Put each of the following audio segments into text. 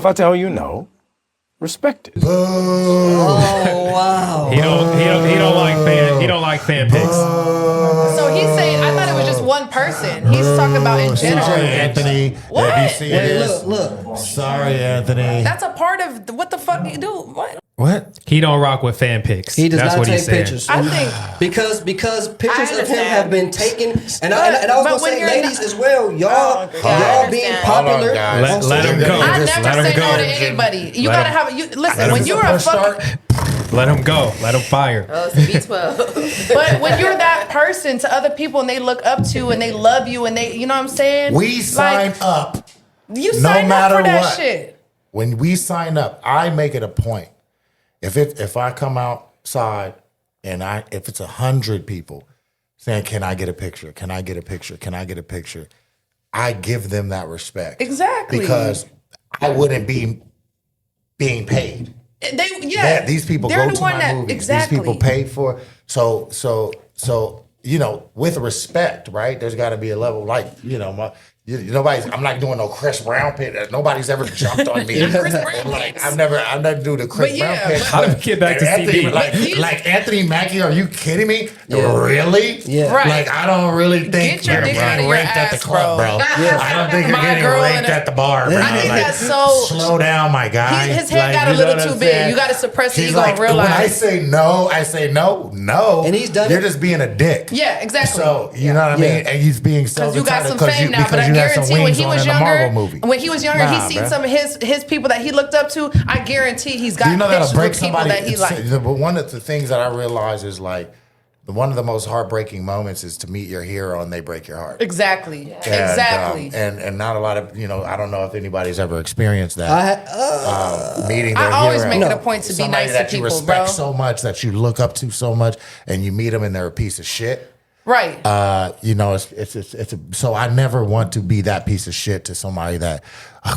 If I tell you no, respect it. Oh wow. He don't like fan pics. So he's saying, I thought it was just one person. He's talking about in general. Sorry, Anthony. What? If you see this, Look. sorry, Anthony. That's a part of what the fuck you do. What? He don't rock with fan pics. He does That's not what he's take saying. pictures. I think because pictures of him understand. have been taken, and I was but gonna when say, you're ladies not- as well, y'all I being understand. popular. Hold on, guys. Let him go. I Just never let him say no go. to anybody. You Let gotta him- have listen, when you're a fucking Let him go. Let him fire. Oh, it's B12. but when you're that person to other people and they look up to and they love you and they, you know what I'm saying? We sign up. You no signed up matter for that what. shit. When we sign up, I make it a point. If I come outside and if it's 100 people saying, "Can I get a picture? Can I get a picture? Can I get a picture?" I give them that respect. Exactly. Because I wouldn't be being paid. These people they're go the to one my that- movies. exactly. These people pay for. So with respect, right? There's got to be a level nobody's. I'm not doing no Chris Brown pit. Nobody's ever jumped on me. Like I'm never doing the Chris But Brown yeah, pit. but- How do we get back to Anthony, CB? like Anthony Mackie? Are you kidding me? Yeah. Really? Yeah. Right. Like I don't really think Get your you're dick out of getting your raped at the ass, club, bro. bro. I don't think you're My getting girl raped in a- at the bar, bro. I think Like, that's so- slow down, my guy. His head Like, got a you little know what too I'm big. saying? You gotta suppress it. He's You gonna like, when I realize. say no, I say no. And he's done You're it. just being a dick. Yeah, exactly. So you know what I mean? And he's being Because you got some self-entitled fame now, but I you had some guarantee when wings he on was in the younger, Marvel movie. when he was younger, Nah, he seen bruh. some of his people that he looked up to. I guarantee he's got Do you know that'll pictures break with people somebody? that he like. But one of the things that I realize is like one of the most heartbreaking moments is to meet your hero and they break your heart. Exactly. And, Exactly. and not a lot of I don't know if anybody's ever experienced that. Meeting their I always hero. make it a point to be Somebody nice to that you people, respect bro. so much, that you look up to so much, and you meet them and they're a piece of shit. Right. So I never want to be that piece of shit to somebody that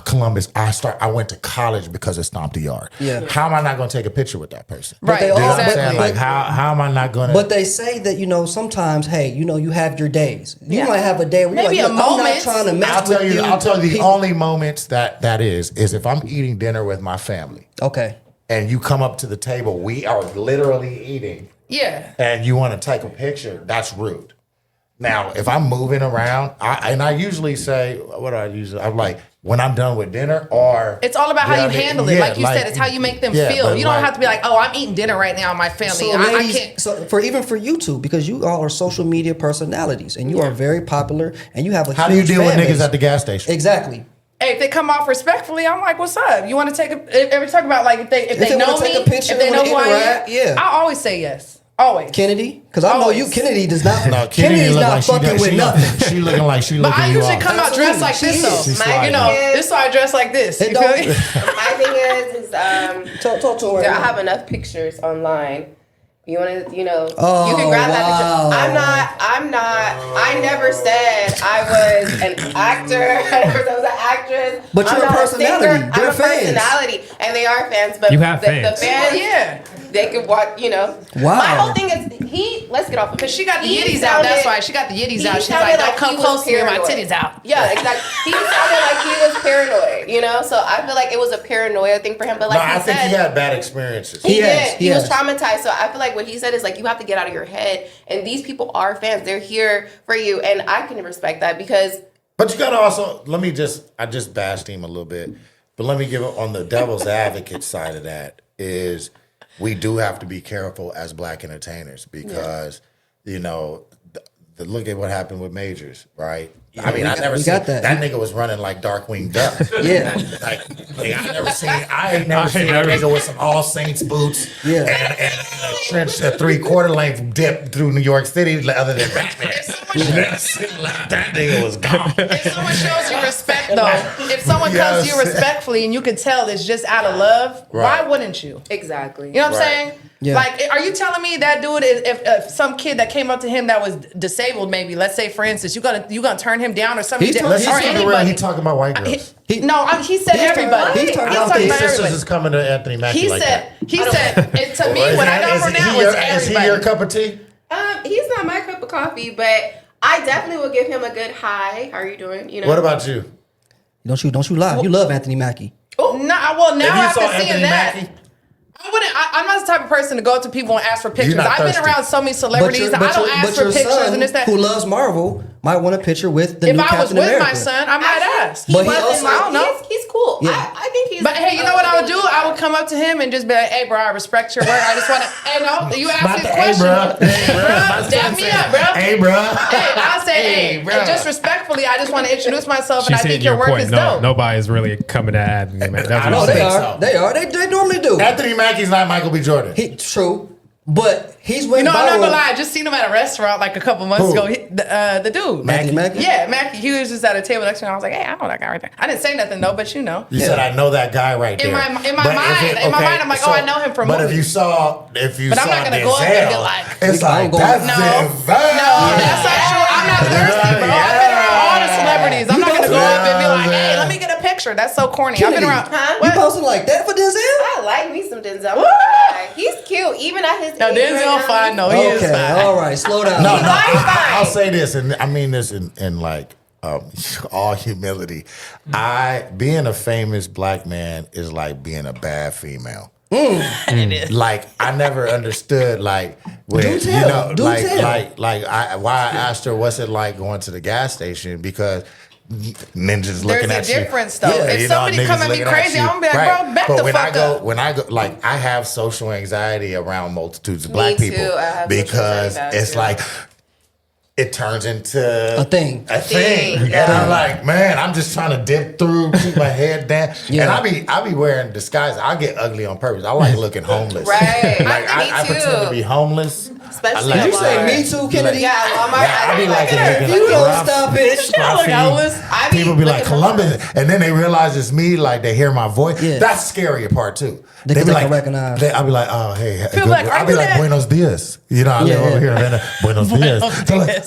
Columbus. I went to college because of Stomp the Yard. Yeah. How am I not going to take a picture with that person? Right. they You know all- what I'm Exactly. saying? Like how am I not going to? But they say that sometimes, hey, you have your days. You Yeah. might have a day where you're Maybe like, a look, I'm not moment. trying to mess I'll tell with you. you. I'll tell you the People- only moments that is if I'm eating dinner with my family Okay. and you come up to the table, we are literally eating, Yeah. and you want to take a picture. That's rude. Now, if I'm moving around, I usually say, what do I usually? I'm like, when I'm done with dinner, or It's all about how you I mean? handle it. Yeah, Like you said, it's how you make them yeah, feel. but You don't like- have to be like, oh, I'm eating dinner right now with my family. So, I ladies, can't. so even for you two, because you all are social media personalities and you are very popular and you have a How do you huge deal with fan niggas base. at the gas station? Exactly. Hey, if they come off respectfully, I'm like, "What's up? You want to take a?" Ever talk about like if they they know wanna take me, a picture, if they know wanna who I am, interact, yeah. I always say yes. Always. Kennedy, because I know Always. you. Kennedy does not. No, Kennedy's look not like fucking with nothing. She looking like she But looking I you usually off. come out dressed like Absolutely. this, She's though. sliding. You know, this is why I dress like this. You It feel don't- me? My thing is Talk to her. I have enough pictures online. You want to, Oh, you can grab that wow. picture. I never said I was an actor. I never said I was an actress. But I'm you're a not personality. singer. They're I'm a fans. personality. And they are fans. But You have the fans. fans, Yeah. they could watch, Wow. My whole thing is, let's get off of it. Because she got the He yitties out. That's sounded- why she got the yitties he out. She's sounded like, don't like come he was close to me. My paranoid. titties out. Yeah, exactly. He sounded like he was paranoid, So I feel like it was a paranoia thing for him. But like No, he I think said, he had bad experiences. he has, did. he He was has. traumatized. So I feel like what he said is like you have to get out of your head. And these people are fans. They're here for you. And I can respect that because But you gotta also I just bashed him a little bit, but let me give it on the devil's advocate side of that is we do have to be careful as black entertainers because the look at what happened with Majors, right? I mean, I never we seen got that. nigga was running like Darkwing Duck. Yeah. like I ain't never seen a nigga with some All Saints boots Yeah. and a trench, a 3/4 length dip through New York City other than Batman. That nigga was gone. If someone shows you respect, though, if someone comes to you Yes. respectfully and you can tell it's just out of love, Right. why wouldn't you? exactly. You know what I'm Right. saying? Yeah. Like, are you telling me that dude, if some kid that came up to him that was disabled, maybe, let's say, for instance, you gonna turn him down or something? He's or Let's just keep it real. anybody? He talking about white girls. He said he's everybody. he's turned He's down talking things. about Sisters everybody. is coming to Anthony Mackie He like said, that. and to me, what I got from now was Is he everybody. your cup of tea? He's not my cup of coffee, but I definitely will give him a good hi. How are you doing? What about you? Don't you lie. You love Anthony Mackie. No, well, now If you after saw seeing Anthony that. Mackie, I'm not the type of person to go up to people and ask for pictures. not I've been thirsty. around so many celebrities. I don't ask for pictures son, and this that. who loves Marvel, might want a picture with the If new I was Captain with America. my son, I might ask. He But he wasn't also- like, I don't know. He's cool. Yeah. I think he's. But hey, you know what I would do? I would come up to him and just be like, "Hey, bro, I respect your work. I just want to, hey, no, you ask me a question, bro. Dap me up, bro. Hey, bro. Hey, I'll say, hey, bro. just respectfully, I just want to introduce myself, and She's I think hitting your your work point. is No, dope. nobody's really coming to add me, man. That's I what No, I'm they saying. are. so. They are. They normally do. Anthony Mackie's not Michael B. Jordan. True. But he's went You know, I'm not viral. gonna lie. I just seen him at a restaurant like a couple months Who? ago. The dude, Anthony Mackie? Yeah, Mackie. He was just at a table next to me. I was like, hey, I know that guy right there. I didn't say nothing though, but you know. You said I know that guy right there. In my But if mind, I'm like, oh, I know him from But movies. if you saw But I'm not gonna Denzel, go up and be like, it's I'm like going- that's No. Denzel. no, that's not true. I'm not thirsty, bro. I've been around all the celebrities. I'm not gonna go up and be like, hey, let me get a picture. That's so corny. I've been around. Huh? You What? posting like that for Denzel? I like me some Denzel. What? He's cute, even at his No, age. Denzel right fine. now. No, he is Okay, fine. all right, slow down. No, He's no, fine. I'll say this, and I mean this in like all humility. Being a famous black man is like being a bad female. It is. Like I never understood like when Do tell. Do tell. why I asked her what's it like going to the gas station because ninjas looking There's at a you. difference though. Yeah, if You know, somebody niggas come at me looking crazy, you. I'm gonna be like, Right. bro, back But the when fuck up. when I go, like I have social anxiety around multitudes of Me black too. people I have social because anxiety it's too. like it turns into A thing. A thing. Yeah. And I'm like, man, I'm just trying to dip through, keep my head down. Yeah. And I be wearing disguise. I get ugly on purpose. I like looking homeless. Right. Like Me I too. pretend to be homeless. Especially I like- Did you say Walmart. me too, Kennedy? Yeah, Walmart. I be like, You don't stop it. scruffy. homeless. I be People be like looking for- Columbus, and then they realize it's me. Like they hear my voice. Yeah. That's the scarier part too. They be can like, recognize. I be like, oh hey, Feel like, are I be you like, that- Buenos dias. You know, I live Yeah, over yeah. here. Buenos dias. So like,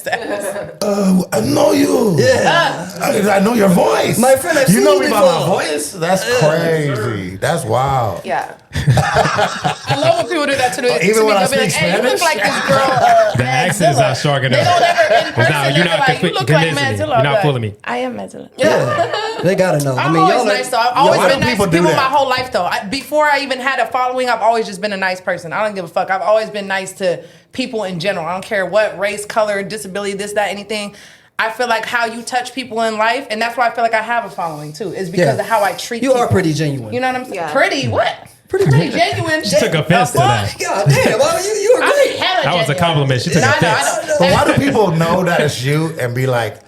I know you. Yeah. I know your voice. My friend, I've you seen know you me by my before. voice. That's crazy. That's wild. Yeah. I love when people do that to the Even to me. when I They'll be like, speak hey, you look Spanish? like this girl. The accent's not strong They enough. don't ever in person. Nah, you're You're not like, you look like convincing me. Madzilla. You're I'm not like, fooling me. I am Madzilla. Yeah. They gotta know. I'm I mean, always y'all nice though. I've always why been do nice to people do people my that? whole life though. Before I even had a following, I've always just been a nice person. I don't give a fuck. I've always been nice to people in general. I don't care what race, color, disability, this, that, anything. I feel like how you touch people in life, and that's why I feel like I have a following too, is because Yeah. of how I treat You people. are pretty genuine. You know what I'm saying? Yeah. Pretty what? Pretty genuine. She took offense to that. God damn, well, you I'm agree. hella That was a genuine. compliment. She took No, I know, offense. I know. But why do people know that it's you and be like,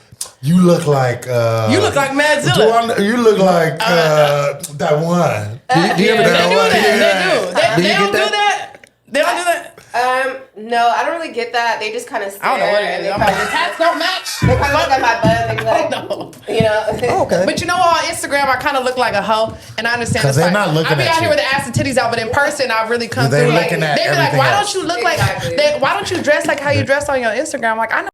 you look like You look like Madzilla. You look like that one. Do you ever They get do that? that. They Do you don't get do that. They don't do that. No, I don't really get that. They just kind of stare. I don't know what it and is. they I'm kind like, the of tats don't match. look at my butt and be like, No. you know. Oh, okay. But you know, on Instagram, I kind of look like a hoe, and I understand. 'Cause it's they're like, not looking I be at out here you. with the ass and titties out, but in person, I really come They're through. looking Like, at they be like, everything "Why else. don't you look Exactly. like? Why don't you dress like how you dress on your Instagram?" Like, I know